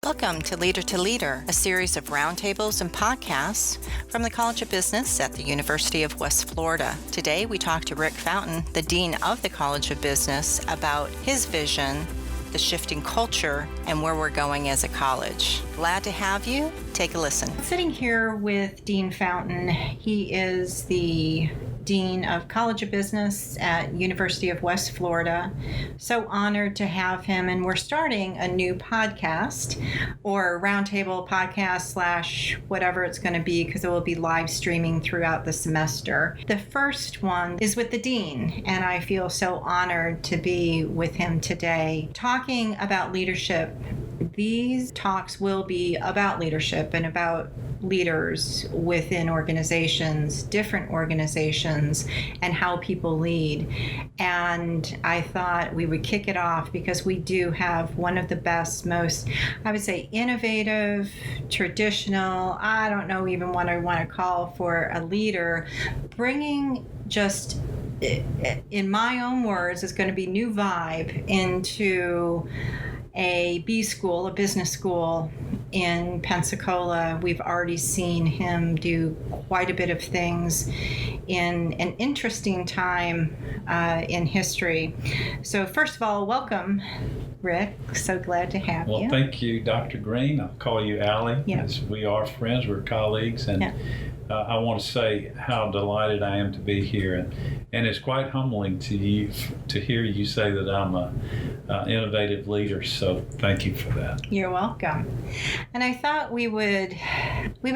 Welcome to Leader, a series of roundtables and podcasts from the College of Business at the University of West Florida. Today we talk to Rick Fountain, the Dean of the College of Business, about his vision, the shifting culture, and where we're going as a college. Glad to have you. Take a listen. Sitting here with Dean Fountain. He is the Dean of College of Business at University of West Florida. So honored to have him, and we're starting a new podcast or roundtable podcast / whatever it's going to be, because it will be live streaming throughout the semester. The first one is with the Dean, and I feel so honored to be with him today talking about leadership. These talks will be about leadership and about leaders within organizations, different organizations, and how people lead. And I thought we would kick it off because we do have one of the best, most, I would say, innovative, traditional, I don't know even what I want to call for a leader, bringing just, in my own words, it's going to be new vibe into a B school, a business school in Pensacola. We've already seen him do quite a bit of things in an interesting time in history. So first of all, welcome, Rick. So glad to have you. Well, thank you, Dr. Green. I'll call you Allie, as we are friends, we're colleagues, and I want to say how delighted I am to be here, and it's quite humbling to hear you say that I'm an innovative leader. So thank you for that. You're welcome. And I thought we would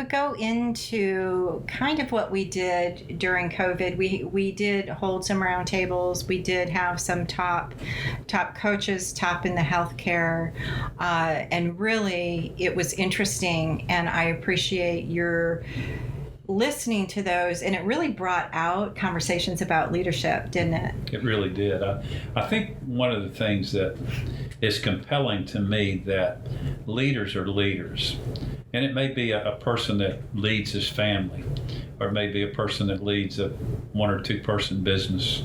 go into kind of what we did during COVID. We did hold some roundtables. We did have some top coaches, top in the healthcare, and really it was interesting. And I appreciate your listening to those, and it really brought out conversations about leadership, didn't it? It really did. I think one of the things that is compelling to me, that leaders are leaders, and it may be a person that leads his family, or it may be a person that leads a one or two person business,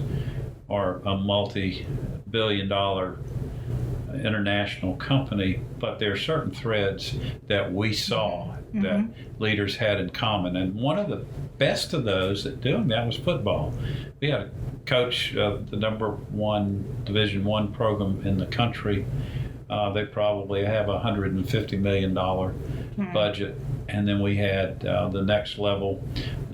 or a multi-billion-dollar international company, but there are certain threads that we saw that leaders had in common. And one of the best of those at doing that was football. We had a coach of the number one Division I program in the country. They probably have a $150 million budget. And then we had the next level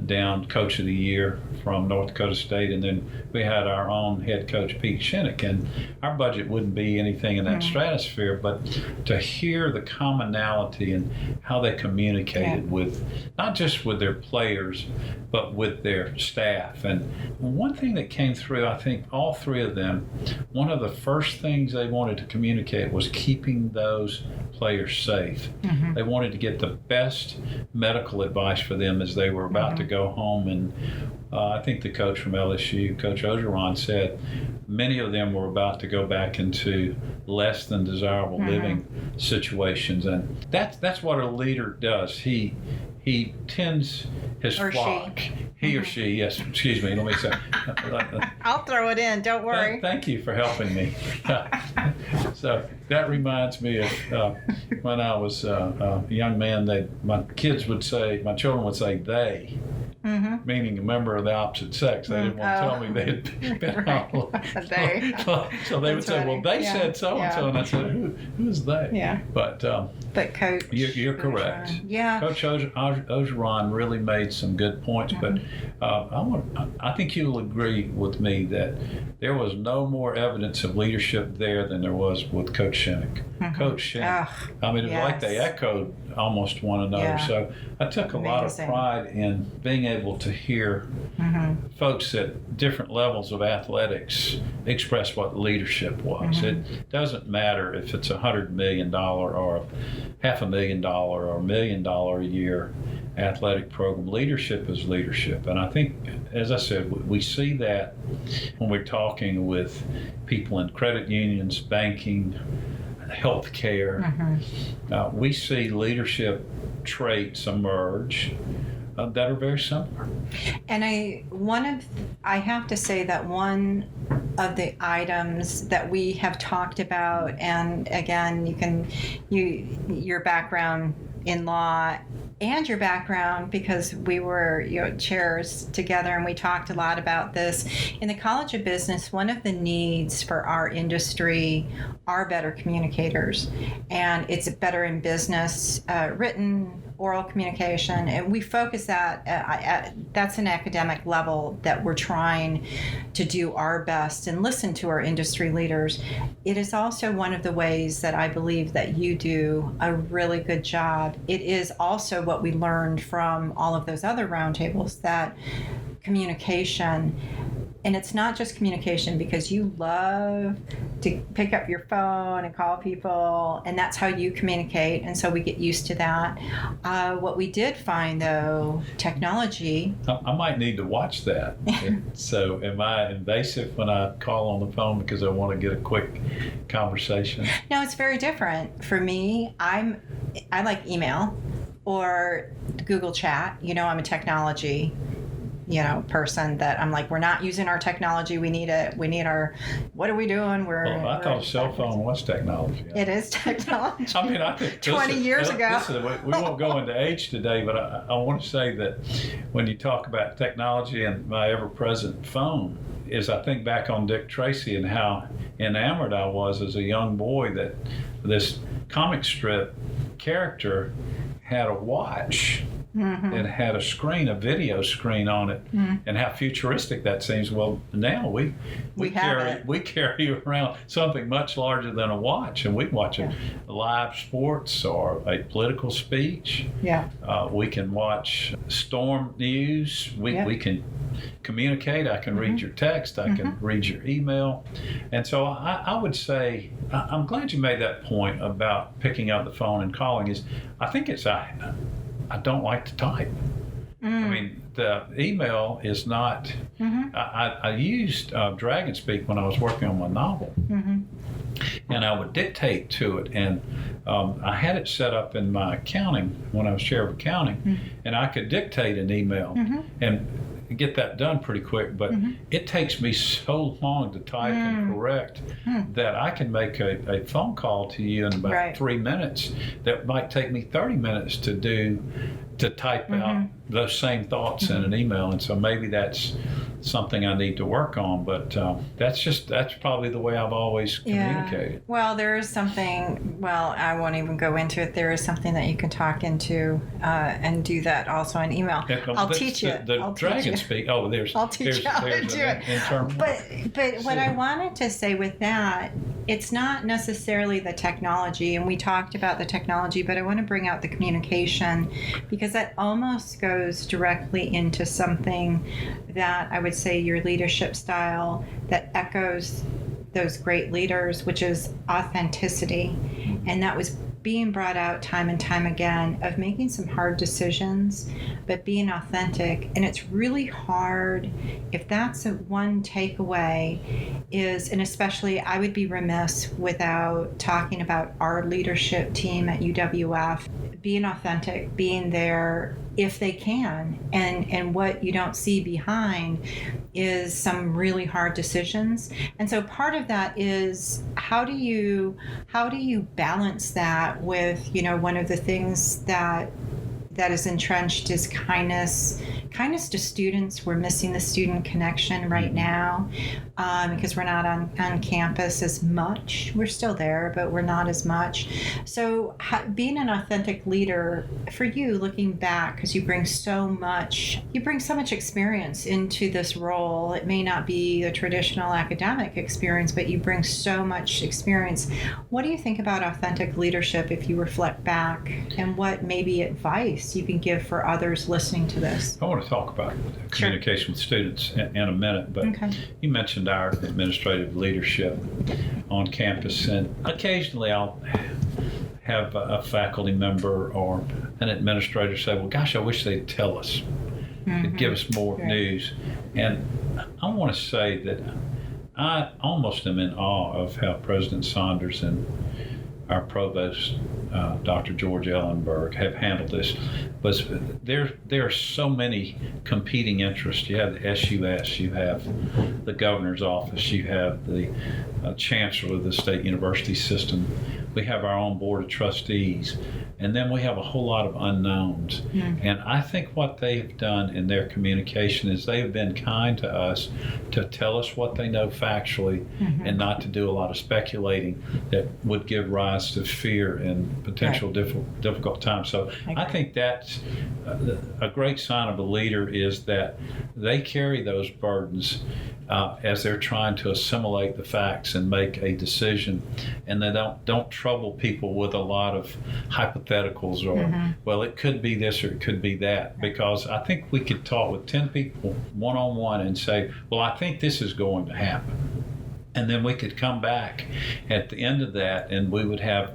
down Coach of the Year from North Dakota State, and then we had our own head coach, Pete Shinnick, and our budget wouldn't be anything in that stratosphere, but to hear the commonality and how they communicated with, not just with their players, but with their staff. And one thing that came through, I think all three of them, one of the first things they wanted to communicate was keeping those players safe. They wanted to get the best medical advice for them as they were about to go home. And I think the coach from LSU, Coach Ogeron, said many of them were about to go back into less than desirable living situations. And that's what a leader does. He tends his flock. He or she, yes, excuse me, let me say. I'll throw it in, don't worry. Thank you for helping me. So that reminds me of when I was a young man, my children would say they. Meaning a member of the opposite sex. They didn't want to tell me they had been out. So they would say, well, they said so-and-so, and I said, who's they? Yeah. But Coach, you're correct. Yeah. Coach Ogeron really made some good points, but I think you'll agree with me that there was no more evidence of leadership there than there was with Coach Shinnick. Coach Shinnick. I mean, it was like they echoed almost one another. Yeah. So I took a lot of pride in being able to hear folks at different levels of athletics express what leadership was. It doesn't matter if it's $100 million or $500,000 or $1 million a year athletic program. Leadership is leadership. And I think, as I said, we see that when we're talking with people in credit unions, banking, healthcare. We see leadership traits emerge that are very similar. And I have to say that one of the items that we have talked about. And again, your background in law and your background, because we were chairs together, and we talked a lot about this. In the College of Business, one of the needs for our industry are better communicators, and it's better in business, written, oral communication, and we focus that's an academic level that we're trying to do our best and listen to our industry leaders. It is also one of the ways that I believe that you do a really good job. It is also what we learned from all of those other roundtables, that communication. And it's not just communication, because you love to pick up your phone and call people, and that's how you communicate, and so we get used to that. What we did find, though, technology. I might need to watch that. So am I invasive when I call on the phone because I want to get a quick conversation? No, it's very different. For me, I like email or Google Chat. I'm a technology person that I'm like, we're not using our technology. We need it. We need our, what are we doing? I thought a cell phone was technology. It is technology. I mean, I think 20 years ago. We won't go into age today, but I want to say that when you talk about technology and my ever-present phone, is I think back on Dick Tracy and how enamored I was as a young boy that this comic strip character had a watch. Mm-hmm. It had a video screen on it, and how futuristic that seems. Well, now we carry around something much larger than a watch, and we can watch a live sports or a political speech. Yeah, we can watch storm news. We can communicate. I can read your text. I can read your email, and so I would say I'm glad you made that point about picking up the phone and calling. I think it's I don't like to type. I mean, the email is not. I used Dragon Speak when I was working on my novel, and I would dictate to it. And I had it set up in my accounting when I was chair of accounting, and I could dictate an email and get that done pretty quick. But it takes me so long to type and correct that I can make a phone call to you in about 3 minutes that might take me 30 minutes to type out those same thoughts in an email. And so maybe that's something I need to work on, but that's probably the way I've always communicated. Well, there is something, I won't even go into it. There is something that you can talk into and do that also in email. I'll teach you. The Dragon Speak. Oh, I'll teach you how to do it. But what I wanted to say with that, it's not necessarily the technology, and we talked about the technology, but I want to bring out the communication, because that almost goes directly into something that I would say your leadership style that echoes those great leaders, which is authenticity. And that was being brought out time and time again, of making some hard decisions, but being authentic. And it's really hard, if that's one takeaway, and especially I would be remiss without talking about our leadership team at UWF, being authentic, being there if they can, and what you don't see behind is some really hard decisions. And so part of that is how do you balance that with, one of the things that is entrenched is kindness to students. We're missing the student connection right now because we're not on campus as much. We're still there, but we're not as much. So being an authentic leader for you, looking back, because you bring so much experience into this role. It may not be a traditional academic experience, but you bring so much experience. What do you think about authentic leadership if you reflect back, and what maybe advice you can give for others listening to this? I want to talk about communication with students in a minute, but you mentioned our administrative leadership on campus, and occasionally I'll have a faculty member or an administrator say, well, gosh, I wish they'd tell us, they'd give us more news. And I want to say that I almost am in awe of how President Saunders and our provost Dr. George Ellenberg have handled this. But there are so many competing interests. You have the SUS, you have the governor's office, you have the chancellor of the state university system. We have our own board of trustees, and then we have a whole lot of unknowns. Mm-hmm. And I think what they have done in their communication is they have been kind to us to tell us what they know factually, mm-hmm. and not to do a lot of speculating that would give rise to fear and potential difficult times. So I think that's a great sign of a leader, is that they carry those burdens as they're trying to assimilate the facts and make a decision, and they don't trouble people with a lot of hypotheticals or, mm-hmm. well, it could be this or it could be that, because I think we could talk with 10 people one-on-one and say, well, I think this is going to happen. And then we could come back at the end of that and we would have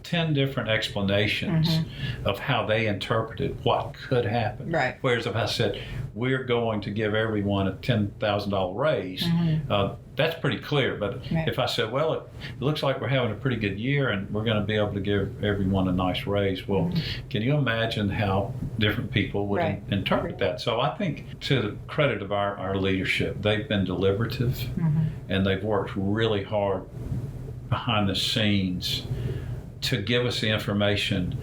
10 different explanations, mm-hmm. of how they interpreted what could happen. Right. Whereas if I said, we're going to give everyone a $10,000 raise, mm-hmm. That's pretty clear. But right. if I said, well, it looks like we're having a pretty good year and we're going to be able to give everyone a nice raise. Well, mm-hmm. can you imagine how different people would right. interpret that? So I think, to the credit of our leadership, they've been deliberative, mm-hmm. and they've worked really hard behind the scenes to give us the information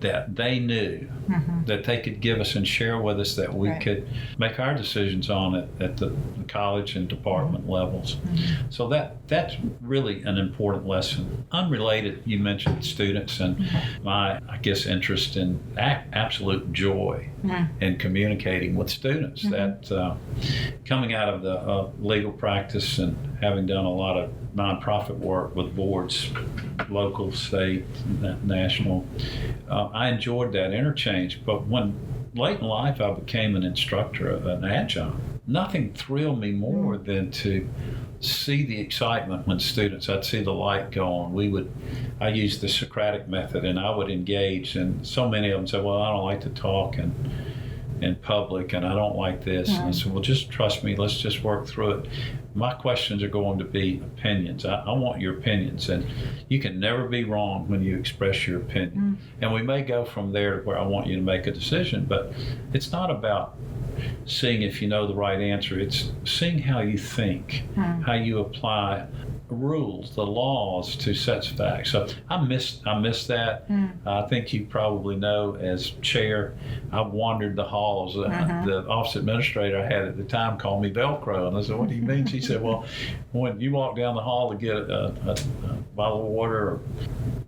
that they knew, mm-hmm. that they could give us and share with us, that we right. could make our decisions on it at the college and department mm-hmm. levels. Mm-hmm. So that's really an important lesson. Unrelated, you mentioned students and mm-hmm. my, I guess, interest in absolute joy mm-hmm. in communicating with students. Mm-hmm. That coming out of the legal practice and having done a lot of nonprofit work with boards, local, state, national, I enjoyed that interchange. But when late in life I became an instructor, an adjunct, nothing thrilled me more than to see the excitement when students, I'd see the light go on. I used the Socratic method, and I would engage, and so many of them said, well, I don't like to talk in public, and I don't like this. Mm-hmm. And I said, well, just trust me, let's just work through it. My questions are going to be opinions. I want your opinions, and you can never be wrong when you express your opinion. Mm-hmm. And we may go from there to where I want you to make a decision, but it's not about seeing if you know the right answer. It's seeing how you think, mm-hmm. how you apply rules, the laws to such facts. So I miss that. Mm-hmm. I think you probably know, as chair, I wandered the halls. Mm-hmm. The office administrator I had at the time called me Velcro, and I said, what do you mean? She said, well, when you walk down the hall to get a bottle of water or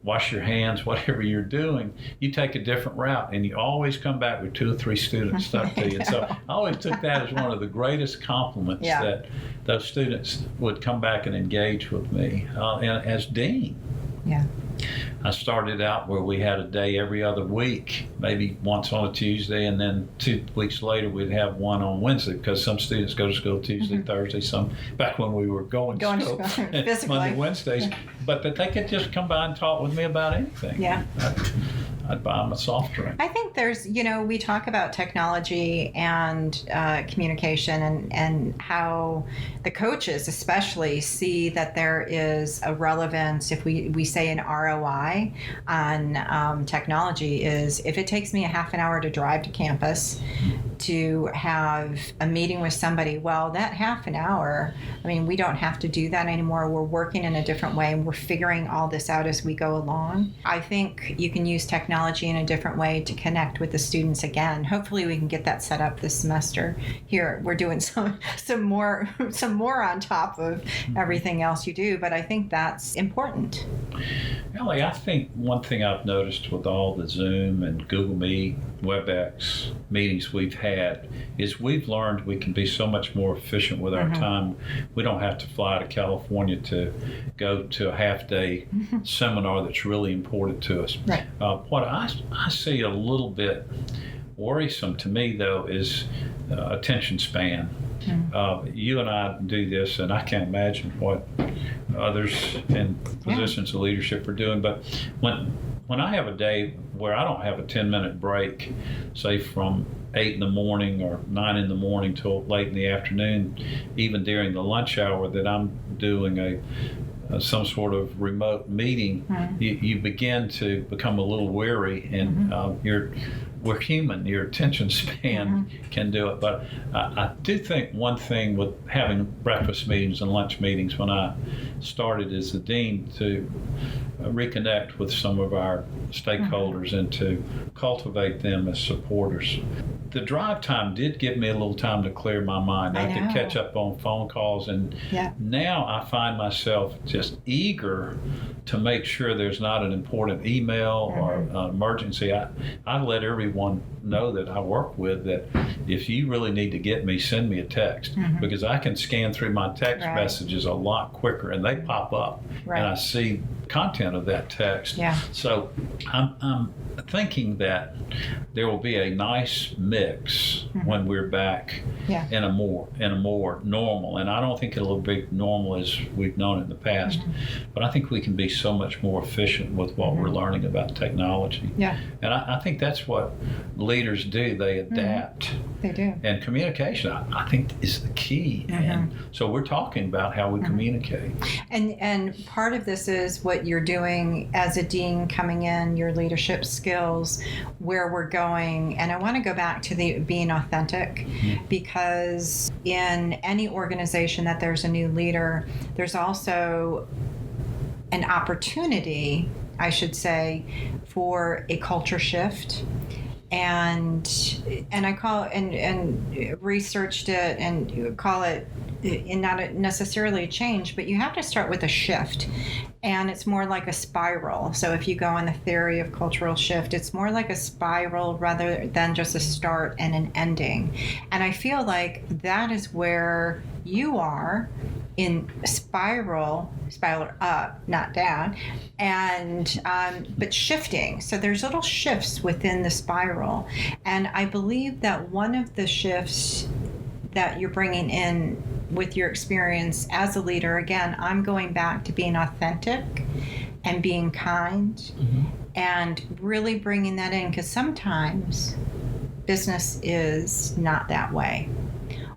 wash your hands, whatever you're doing, you take a different route, and you always come back with 2 or 3 students stuck to you. And so I always took that as one of the greatest compliments, yeah. that those students would come back and engage with me. And as dean, yeah. I started out where we had a day every other week, maybe once on a Tuesday, and then 2 weeks later we'd have one on Wednesday, because some students go to school Tuesday, mm-hmm. Thursday, some back when we were going to school physically. Monday, Wednesdays, but that they could just come by and talk with me about anything. Yeah. I'd buy them a soft drink. I think there's, we talk about technology and communication and how the coaches especially see that there is a relevance, if we say an ROI on technology, is if it takes me a half an hour to drive to campus to have a meeting with somebody, well, that half an hour, we don't have to do that anymore. We're working in a different way, and we're figuring all this out as we go along. I think you can use technology in a different way to connect with the students again. Hopefully we can get that set up this semester. Here we're doing some more on top of everything else you do, but I think that's important. Ellie, I think one thing I've noticed with all the Zoom and Google Meet, WebEx meetings we've had is we've learned we can be so much more efficient with our mm-hmm. time. We don't have to fly to California to go to a half-day mm-hmm. seminar that's really important to us. Right. What I see a little bit worrisome to me, though, is attention span. Mm-hmm. You and I do this, and I can't imagine what others in positions of leadership are doing, but when I have a day where I don't have a 10-minute break, say from 8 in the morning or 9 in the morning till late in the afternoon, even during the lunch hour, that I'm doing a some sort of remote meeting, you begin to become a little weary, and we're human. Your attention span can do it. But I do think one thing with having breakfast meetings and lunch meetings when I started as the dean, to reconnect with some of our stakeholders and to cultivate them as supporters. The drive time did give me a little time to clear my mind. I could catch up on phone calls, and now I find myself just eager to make sure there's not an important email or an emergency. I let everyone know that I work with that if you really need to get me, send me a text, because I can scan through my text messages a lot quicker, and they pop up and I see content of that text. So I'm thinking that there will be a nice mix when we're back in a more normal, and I don't think it'll be normal as we've known it in the past, but I think we can be so much more efficient with what we're learning about technology. And I think that's what leaders do. They adapt. They do. And communication, I think, is the key. And so we're talking about how we communicate. And part of this is what you're doing as a dean, coming in, your leadership skills, where we're going. And I want to go back to the being authentic, because in any organization that there's a new leader, there's also an opportunity, I should say, for a culture shift. And I call and researched it and call it, and not necessarily a change, but you have to start with a shift. And it's more like a spiral. So if you go on the theory of cultural shift, it's more like a spiral rather than just a start and an ending. And I feel like that is where you are, in spiral up, not down, and but shifting. So there's little shifts within the spiral. And I believe that one of the shifts that you're bringing in with your experience as a leader, again, I'm going back to being authentic and being kind and really bringing that in, because sometimes business is not that way.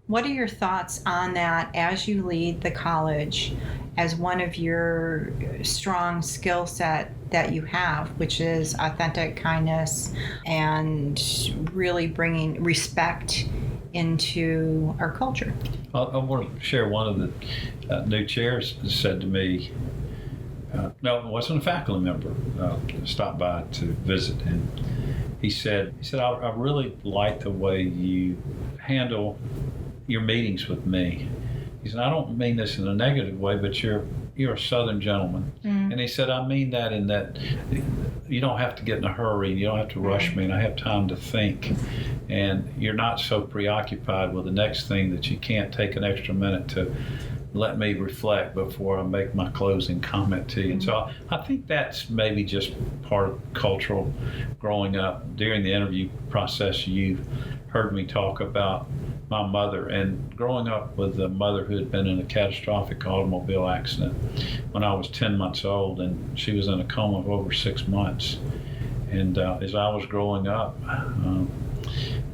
What are your thoughts on that as you lead the college, as one of your strong skill set that you have, which is authentic kindness and really bringing respect into our culture? I want to share one of the new chairs said to me, no, it wasn't a faculty member, stopped by to visit, and he said, I really like the way you handle your meetings with me. He said, I don't mean this in a negative way, but you're a Southern gentleman. And he said, I mean that in that you don't have to get in a hurry, you don't have to rush me, and I have time to think. And you're not so preoccupied with the next thing that you can't take an extra minute to let me reflect before I make my closing comment to you. And so I think that's maybe just part of cultural growing up. During the interview process, you heard me talk about my mother, and growing up with a mother who had been in a catastrophic automobile accident when I was 10 months old, and she was in a coma for over 6 months. And as I was growing up,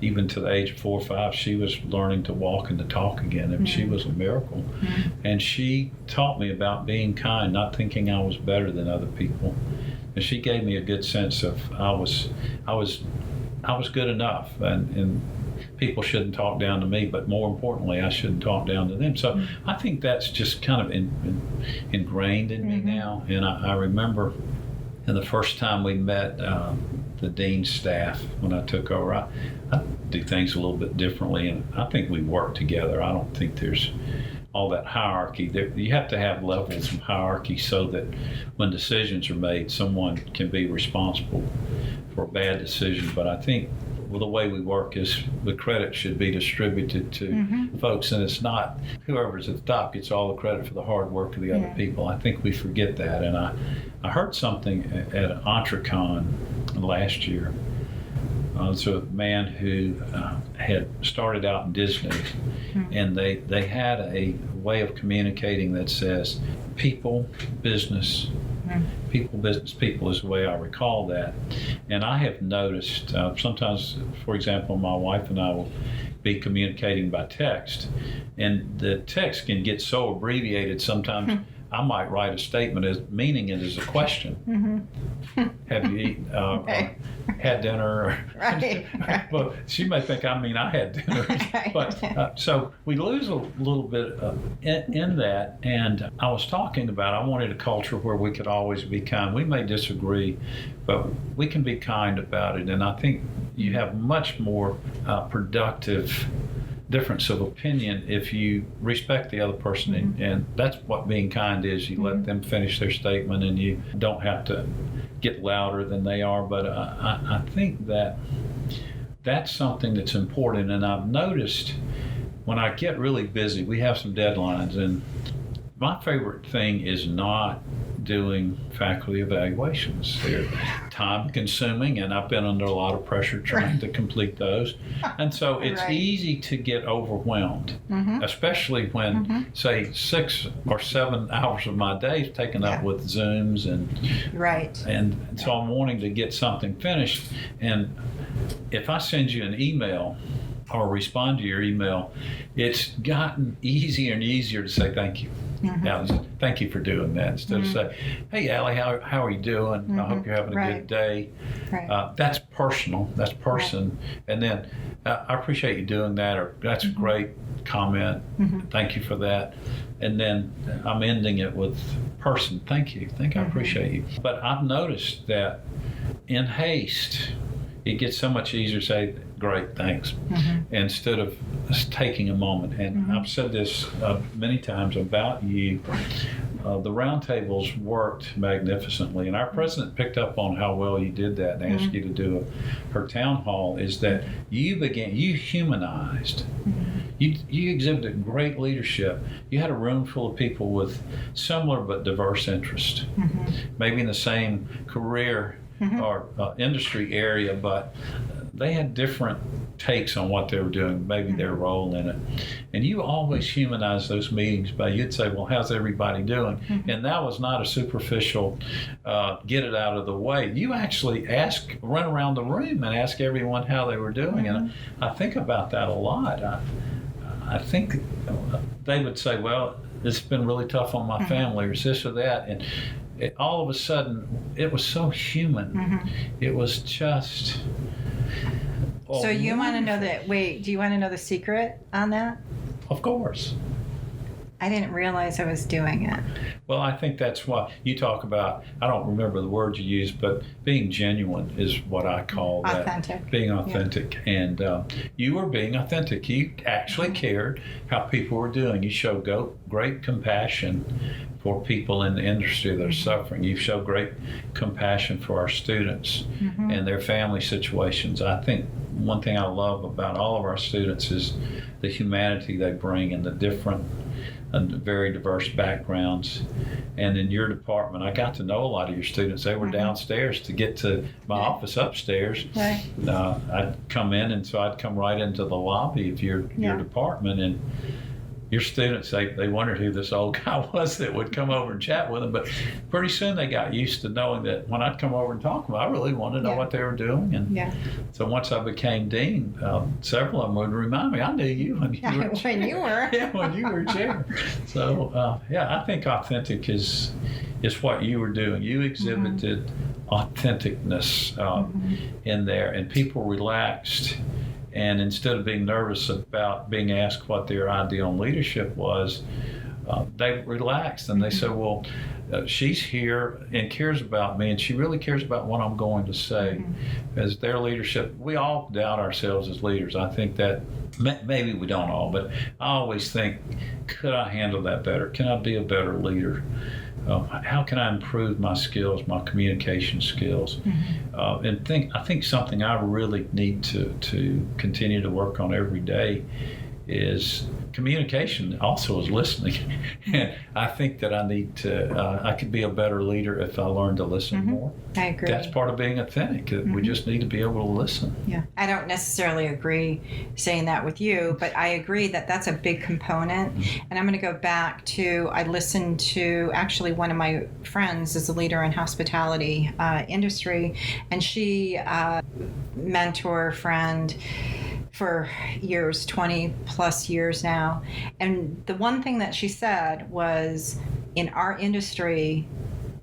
even to the age of 4 or 5, she was learning to walk and to talk again, and she was a miracle. And she taught me about being kind, not thinking I was better than other people. And she gave me a good sense of I was good enough, and people shouldn't talk down to me, but more importantly, I shouldn't talk down to them. So I think that's just kind of ingrained in me now. And I remember the first time we met the dean's staff when I took over, I do things a little bit differently, and I think we work together. I don't think there's all that hierarchy. You have to have levels of hierarchy so that when decisions are made, someone can be responsible for a bad decision. But I think the way we work is the credit should be distributed to folks, and it's not whoever's at the top gets all the credit for the hard work of the other people. I think we forget that. And I heard something at an Entrecon last year. It's a man who had started out in Disney, and they had a way of communicating that says people, business, people, business, people is the way I recall that. And I have noticed sometimes, for example, my wife and I will be communicating by text, and the text can get so abbreviated sometimes I might write a statement as meaning it as a question. Have you eaten, Right. had dinner? Right. Well, she may think I mean I had dinner. But so we lose a little bit in that. And I was talking about I wanted a culture where we could always be kind. We may disagree, but we can be kind about it. And I think you have much more productive difference of opinion if you respect the other person, and that's what being kind is. You let them finish their statement, and you don't have to get louder than they are. But I think that that's something that's important, and I've noticed when I get really busy, we have some deadlines, and my favorite thing is not doing faculty evaluations. They're time consuming, and I've been under a lot of pressure trying to complete those. And so it's easy to get overwhelmed, especially when, say, 6 or 7 hours of my day is taken up with Zooms and so I'm wanting to get something finished. And if I send you an email or respond to your email, it's gotten easier and easier to say thank you. Thank you for doing that, instead of saying, hey, Allie, how are you doing? I hope you're having a good day. That's personal. That's person. And then I appreciate you doing that, or that's a great comment. Thank you for that. And then I'm ending it with person. Thank you. I appreciate you. But I've noticed that in haste, it gets so much easier to say, great, thanks, instead of taking a moment. And I've said this many times about you. The roundtables worked magnificently, and our president picked up on how well you did that and asked you to do her town hall, is that you humanized. You exhibited great leadership. You had a room full of people with similar but diverse interests, maybe in the same career or industry area, but they had different takes on what they were doing, maybe their role in it. And you always humanized those meetings by, you'd say, well, how's everybody doing? And that was not a superficial, get it out of the way. You actually run around the room and ask everyone how they were doing. And I think about that a lot. I think they would say, well, it's been really tough on my family, or this or that. And all of a sudden, it was so human. It was just... So you want to know do you want to know the secret on that? Of course. I didn't realize I was doing it. Well, I think that's what you talk about. I don't remember the words you used, but being genuine is what I call that. Authentic. Being authentic. Yeah. And you were being authentic. You actually cared how people were doing. You showed great compassion for people in the industry that are suffering. You show great compassion for our students and their family situations. I think one thing I love about all of our students is the humanity they bring and the different and very diverse backgrounds. And in your department, I got to know a lot of your students. They were downstairs to get to my office upstairs. I'd come in, and so I'd come right into the lobby of your department, and your students, they wondered who this old guy was that would come over and chat with them. But pretty soon they got used to knowing that when I'd come over and talk to them, I really wanted to know what they were doing. And so once I became dean, several of them would remind me, I knew you when you were chair. When you were chair. So, I think authentic is what you were doing. You exhibited authenticness in there, and people relaxed. And instead of being nervous about being asked what their ideal in leadership was, they relaxed and they said, well, she's here and cares about me, and she really cares about what I'm going to say. As their leadership, we all doubt ourselves as leaders. I think that maybe we don't all, but I always think, could I handle that better? Can I be a better leader? How can I improve my skills, my communication skills? And I think something I really need to continue to work on every day is communication, also is listening. And I think that I could be a better leader if I learned to listen more. I agree. That's part of being authentic. We just need to be able to listen. Yeah. I don't necessarily agree saying that with you, but I agree that that's a big component. And I'm going to go back to, I listened to actually one of my friends is a leader in hospitality industry, and she, mentor, friend, for years, 20 plus years now. And the one thing that she said was, in our industry,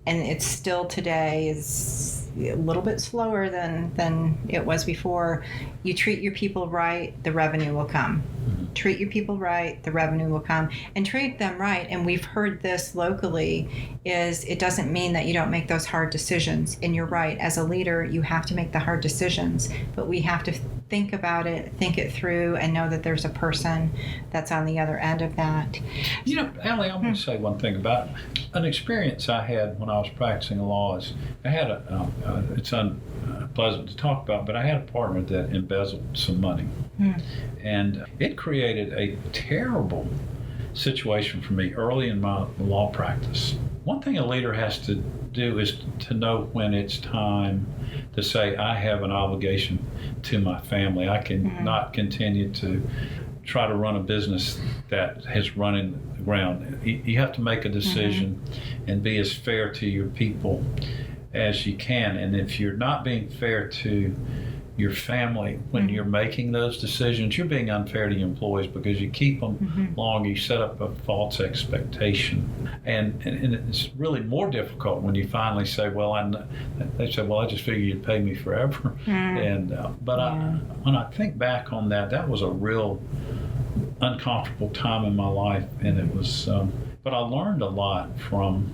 and it's still today, is a little bit slower than it was before. You treat your people right, the revenue will come. Treat your people right, the revenue will come. And treat them right, and we've heard this locally, is it doesn't mean that you don't make those hard decisions. And you're right, as a leader, you have to make the hard decisions, but we have to think about it, think it through, and know that there's a person that's on the other end of that. You know, Allie, I want to say one thing about an experience I had when I was practicing law. Is I had it's unpleasant to talk about, but I had a partner that embezzled some money. And it created a terrible situation for me early in my law practice. One thing a leader has to do is to know when it's time to say, I have an obligation to my family. I can not continue to try to run a business that has run in the ground. You have to make a decision and be as fair to your people as you can. And if you're not being fair to your family when you're making those decisions, you're being unfair to your employees, because you keep them long, you set up a false expectation. And it's really more difficult when you finally say, well, they said, well, I just figured you'd pay me forever. When I think back on that, that was a real uncomfortable time in my life. And it was, but I learned a lot from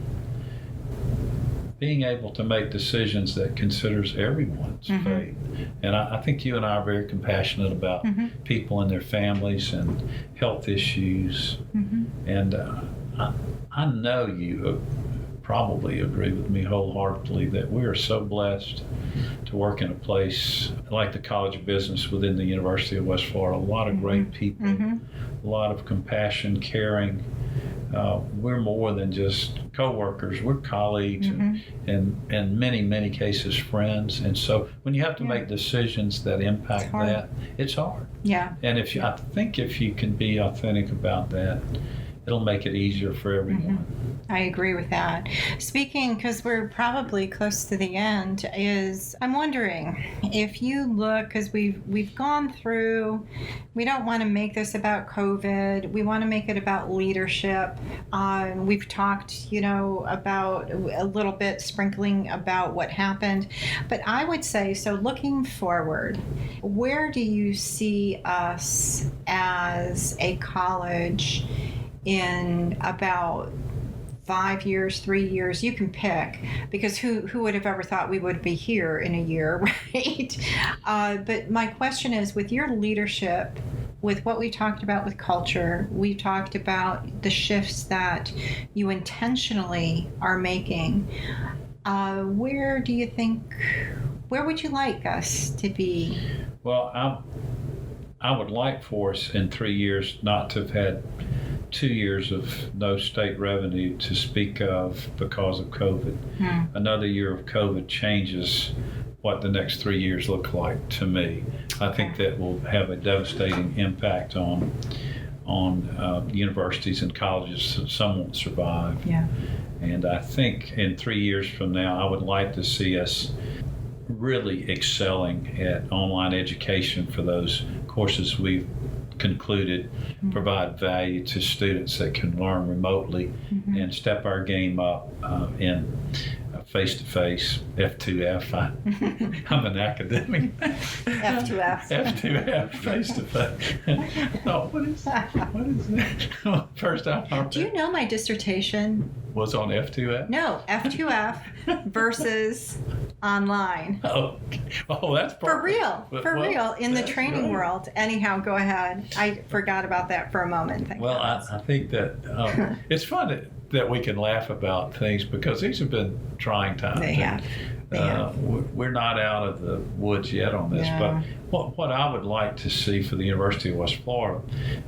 being able to make decisions that considers everyone's fate. And I think you and I are very compassionate about people and their families and health issues. And I know you probably agree with me wholeheartedly that we are so blessed to work in a place like the College of Business within the University of West Florida. A lot of great people, a lot of compassion, caring. We're more than just co-workers, we're colleagues and many, many cases friends. And so when you have to make decisions that impact that, it's hard. And I think if you can be authentic about that, it'll make it easier for everyone. I agree with that. Speaking, because we're probably close to the end, I'm wondering if you look, because we've gone through, we don't want to make this about COVID. We want to make it about leadership. We've talked, about a little bit, sprinkling about what happened. But I would say, so looking forward, where do you see us as a college in about 5 years, 3 years, you can pick, because who would have ever thought we would be here in a year, right? But my question is, with your leadership, with what we talked about with culture, we talked about the shifts that you intentionally are making, where would you like us to be? Well, I would like for us in 3 years not to have had 2 years of no state revenue to speak of because of COVID. Another year of COVID changes what the next 3 years look like to me. I think that will have a devastating impact on universities and colleges. Some won't survive. And I think in 3 years from now, I would like to see us really excelling at online education for those courses we've concluded, provide value to students that can learn remotely, and step our game up in face-to-face, F2F. I'm an academic. F2F, face-to-face. Oh, what is that? First time. Do you know my dissertation was on F2F? No, F2F versus online. Oh, that's for real. Real in the training world. Anyhow, go ahead. I forgot about that for a moment. I think that it's fun that we can laugh about things, because these have been trying times. They have. We're not out of the woods yet on this, but what I would like to see for the University of West Florida,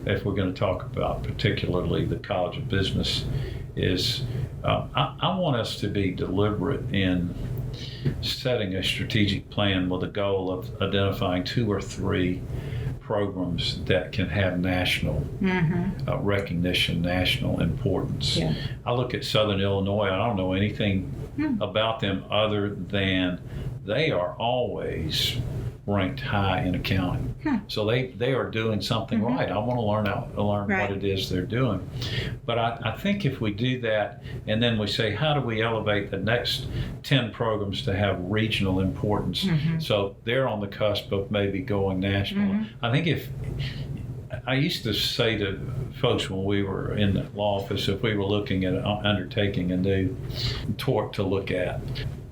if we're going to talk about particularly the College of Business, is I want us to be deliberate in setting a strategic plan with a goal of identifying 2 or 3 programs that can have national recognition, national importance. I look at Southern Illinois, I don't know anything about them other than they are always ranked high in accounting. So they are doing something right. I want to learn Right. what it is they're doing. But I think if we do that, and then we say, how do we elevate the next 10 programs to have regional importance? So they're on the cusp of maybe going national. I think I used to say to folks when we were in the law office, if we were looking at undertaking a new tort to look at,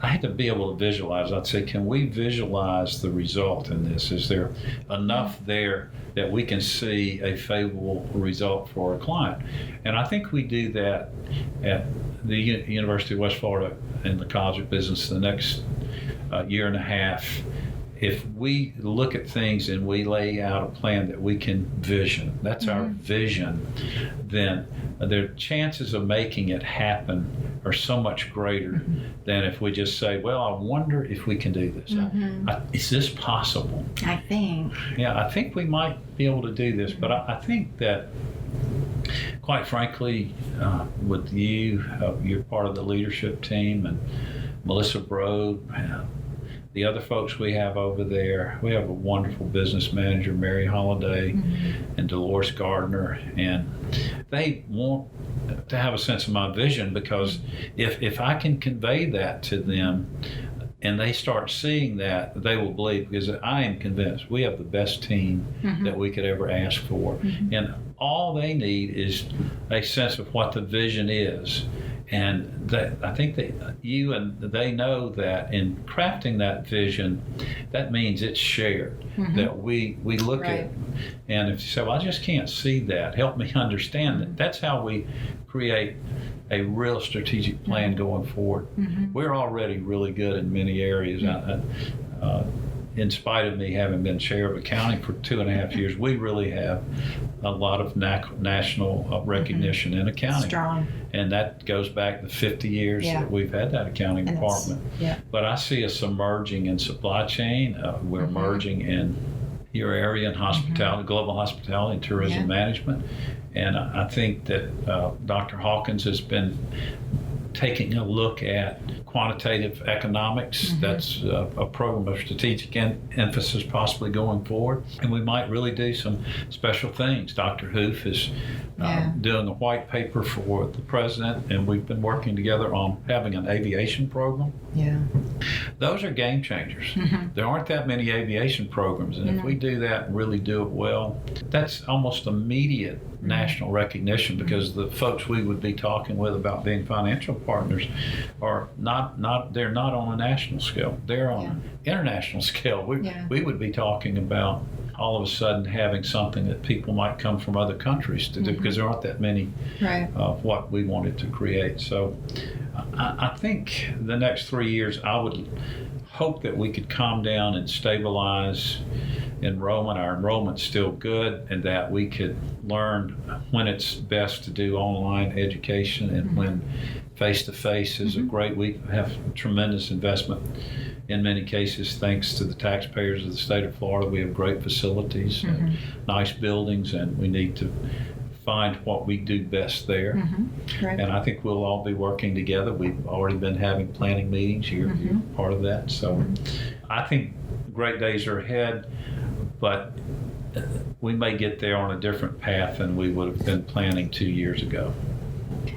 I had to be able to visualize. I'd say, can we visualize the result in this? Is there enough there that we can see a favorable result for a client? And I think we do that at the University of West Florida and the College of Business the next year and a half. If we look at things and we lay out a plan that we can vision, that's our vision, then the chances of making it happen are so much greater than if we just say, well, I wonder if we can do this. Is this possible? I think. Yeah, I think we might be able to do this, but I think that, quite frankly, with you, you're part of the leadership team, and Melissa Brode, the other folks we have over there, we have a wonderful business manager, Mary Holliday, and Dolores Gardner, and they want to have a sense of my vision, because if I can convey that to them and they start seeing that, they will believe, because I am convinced we have the best team that we could ever ask for. And all they need is a sense of what the vision is. And I think that you and they know that in crafting that vision, that means it's shared, that we look at it. And if you say, well, I just can't see that, help me understand that. That's how we create a real strategic plan going forward. We're already really good in many areas. In spite of me having been chair of accounting for 2.5 years, we really have a lot of national recognition in accounting. Strong. And that goes back to 50 years that we've had that accounting department. But I see us emerging in supply chain. We're emerging in your area in hospitality, global hospitality and tourism management. And I think that Dr. Hawkins has been taking a look at quantitative economics. That's a program of strategic emphasis possibly going forward. And we might really do some special things. Dr. Hoof is doing a white paper for the president, and we've been working together on having an aviation program. Those are game changers. There aren't that many aviation programs, and if we do that and really do it well, that's almost immediate national recognition, because the folks we would be talking with about being financial partners are they're not on a national scale, they're on an international scale. We would be talking about all of a sudden having something that people might come from other countries to do, because there aren't that many of what we wanted to create. So I think the next 3 years, I would hope that we could calm down and stabilize enrollment. Our enrollment's still good, and that we could learn when it's best to do online education and when face-to-face is a great. We have tremendous investment in many cases, thanks to the taxpayers of the state of Florida. We have great facilities, nice buildings, and we need to find what we do best there. And I think we'll all be working together. We've already been having planning meetings. You're part of that. So I think great days are ahead, but we may get there on a different path than we would have been planning 2 years ago.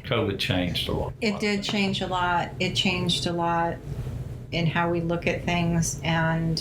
COVID changed a lot. It did change a lot. It changed a lot in how we look at things, and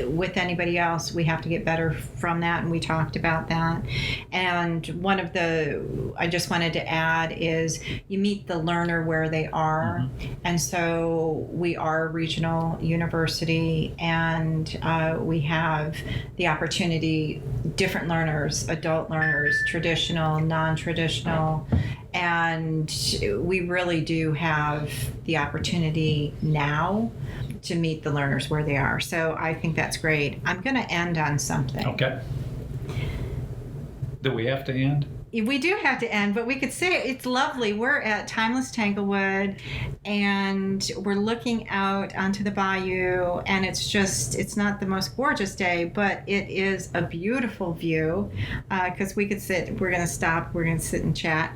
with anybody else, we have to get better from that, and we talked about that. And one of the, I just wanted to add, is you meet the learner where they are. And so we are a regional university, and we have the opportunity, different learners, adult learners, traditional, non-traditional, and we really do have the opportunity now to meet the learners where they are. So I think that's great. I'm going to end on something. Okay. Do we have to end? We do have to end, but we could say it's lovely. We're at Timeless Tanglewood, and we're looking out onto the bayou, and it's not the most gorgeous day, but it is a beautiful view, because we could sit, we're going to stop, we're going to sit and chat.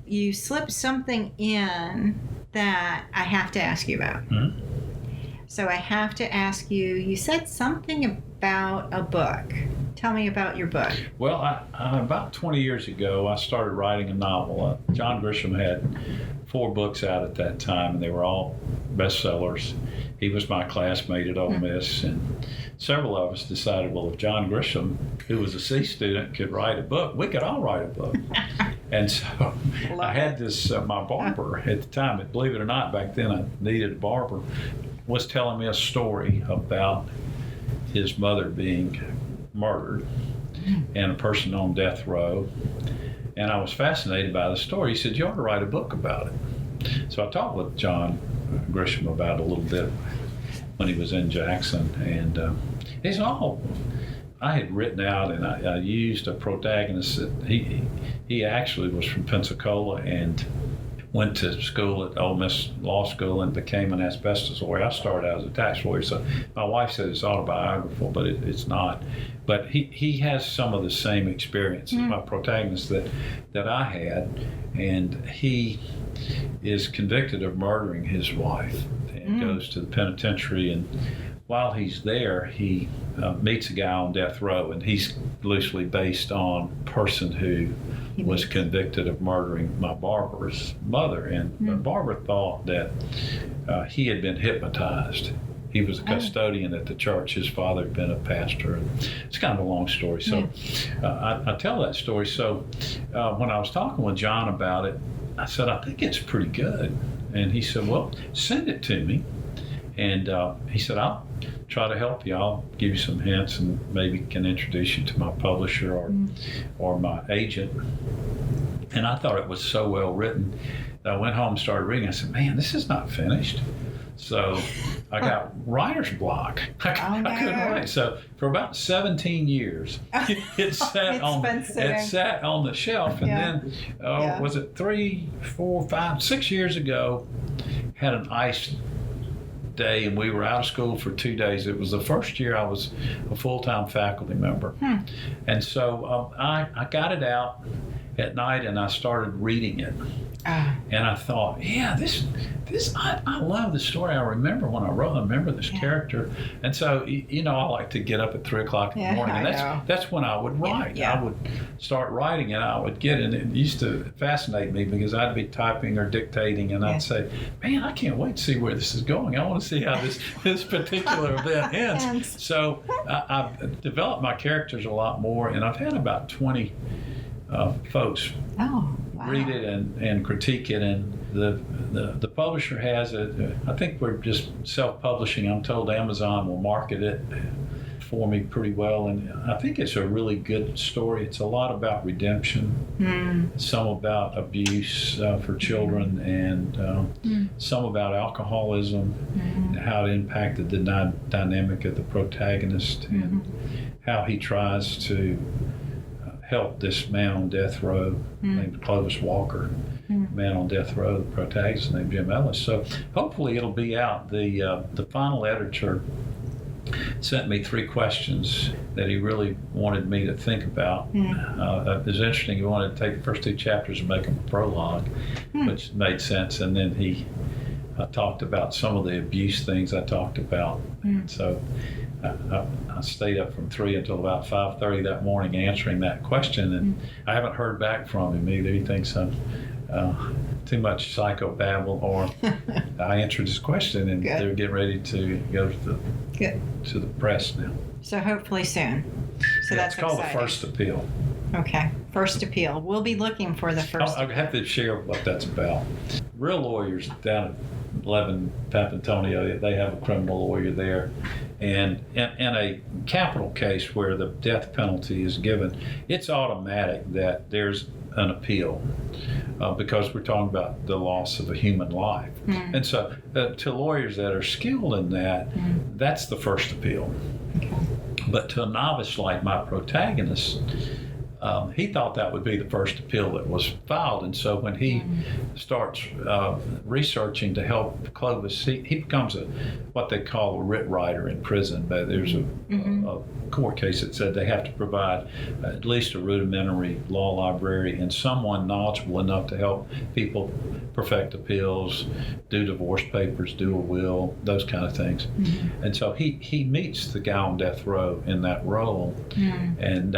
You slipped something in that I have to ask you about. So I have to ask you, you said something about a book. Tell me about your book. Well, about 20 years ago, I started writing a novel. John Grisham had 4 books out at that time, and they were all bestsellers. He was my classmate at Ole Miss, and several of us decided, well, if John Grisham, who was a C student, could write a book, we could all write a book. And so I had this, my barber at the time, believe it or not, back then I needed a barber, was telling me a story about his mother being murdered and a person on death row. And I was fascinated by the story. He said, you ought to write a book about it. So I talked with John Grisham about it a little bit when he was in Jackson. And he said, I had written out and I used a protagonist that he actually was from Pensacola and went to school at Ole Miss Law School and became an asbestos lawyer. I started out as a tax lawyer, so my wife said it's autobiographical, but it's not. But he has some of the same experiences, my protagonist, that I had, and he is convicted of murdering his wife and goes to the penitentiary, and while he's there, he meets a guy on death row, and he's loosely based on a person who was convicted of murdering my barber's mother. And Barbara thought that he had been hypnotized. He was a custodian at the church. His father had been a pastor. And it's kind of a long story. So I tell that story. So when I was talking with John about it, I said, I think it's pretty good. And he said, well, send it to me. And he said, I'll try to help you. I'll give you some hints and maybe can introduce you to my publisher or my agent. And I thought it was so well written that I went home and started reading. I said, man, this is not finished. So I got writer's block. I couldn't write. So for about 17 years, it sat on the shelf. And then, was it 3, 4, 5, 6 years ago, had an ice day, and we were out of school for 2 days. It was the first year I was a full-time faculty member. And so I got it out at night and I started reading it. And I thought, I love the story. I remember when I wrote, I remember this character. And so, I like to get up at 3 o'clock in the morning. And that's when I would write. I would start writing and I would get it. It used to fascinate me because I'd be typing or dictating and I'd say, man, I can't wait to see where this is going. I want to see how this particular event ends. So I've developed my characters a lot more, and I've had about 20 folks read it and critique it, and the publisher has it. I think we're just self-publishing. I'm told Amazon will market it for me pretty well, and I think it's a really good story. It's a lot about redemption, some about abuse for children, and some about alcoholism, and how it impacted the dynamic of the protagonist, and how he tries to help this man on death row named Clovis Walker, man on death row, the protagonist named Jim Ellis. So hopefully it'll be out. The final editor sent me 3 questions that he really wanted me to think about. It was interesting. He wanted to take the first 2 chapters and make them a prologue, which made sense. And then he talked about some of the abuse things I talked about. And so I stayed up from 3 until about 5:30 that morning answering that question, and I haven't heard back from him either. He thinks I'm too much psychobabble, or I answered his question, and they're getting ready to go to the press now. So hopefully soon. So that's it's called exciting. The First Appeal. Okay, First Appeal. We'll be looking for the first. I have to share what that's about. Real lawyers down at 11 Papantonio, they have a criminal lawyer there. And in a capital case where the death penalty is given, it's automatic that there's an appeal because we're talking about the loss of a human life. And so to lawyers that are skilled in that, that's the first appeal. Okay. But to a novice like my protagonist, he thought that would be the first appeal that was filed. And so when he starts researching to help Clovis, he becomes what they call a writ writer in prison. But there's a court case that said they have to provide at least a rudimentary law library and someone knowledgeable enough to help people perfect appeals, do divorce papers, do a will, those kind of things. And so he meets the guy on death row in that role. And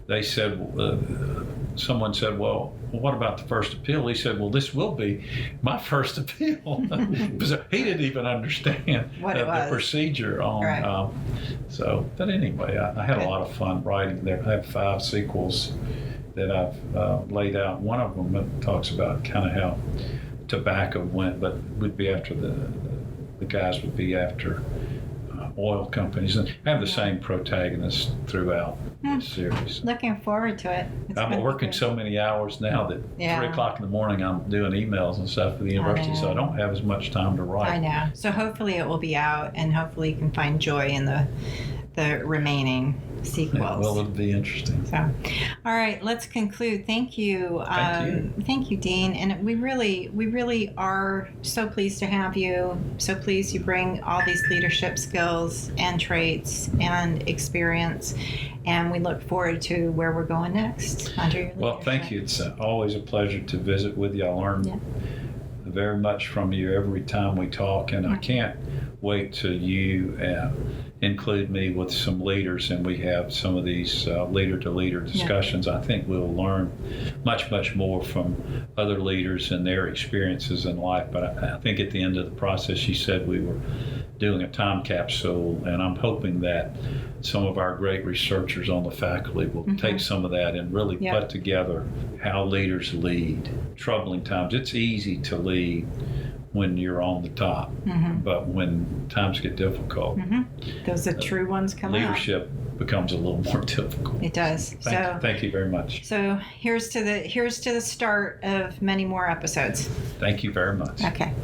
they said, someone said, well, what about the first appeal? He said, well, this will be my first appeal. Because he didn't even understand the procedure on. But anyway, I had a lot of fun writing there. I have 5 sequels that I've laid out. One of them talks about kind of how tobacco went, but would be after the guys would be after oil companies, and have the same protagonist throughout the series. Looking forward to it. I'm working so many hours now that 3 o'clock in the morning I'm doing emails and stuff for the university, so I don't have as much time to write. I know. So hopefully it will be out, and hopefully you can find joy in the remaining sequels. Well, it'll be interesting. So, all right, let's conclude. Thank you. Thank you, Dean. And we really are so pleased to have you. So pleased you bring all these leadership skills and traits and experience. And we look forward to where we're going next under your leadership. Well, thank you. It's always a pleasure to visit with you. I learn very much from you every time we talk, and I can't wait till you include me with some leaders and we have some of these leader-to-leader discussions. I think we'll learn much, much more from other leaders and their experiences in life. But I think at the end of the process, you said we were doing a time capsule, and I'm hoping that some of our great researchers on the faculty will take some of that and really put together how leaders lead. Troubling times. It's easy to lead when you're on the top, but when times get difficult, those are true ones come leadership becomes a little more difficult. It does. Thank you very much. So here's to the start of many more episodes. Thank you very much. Okay.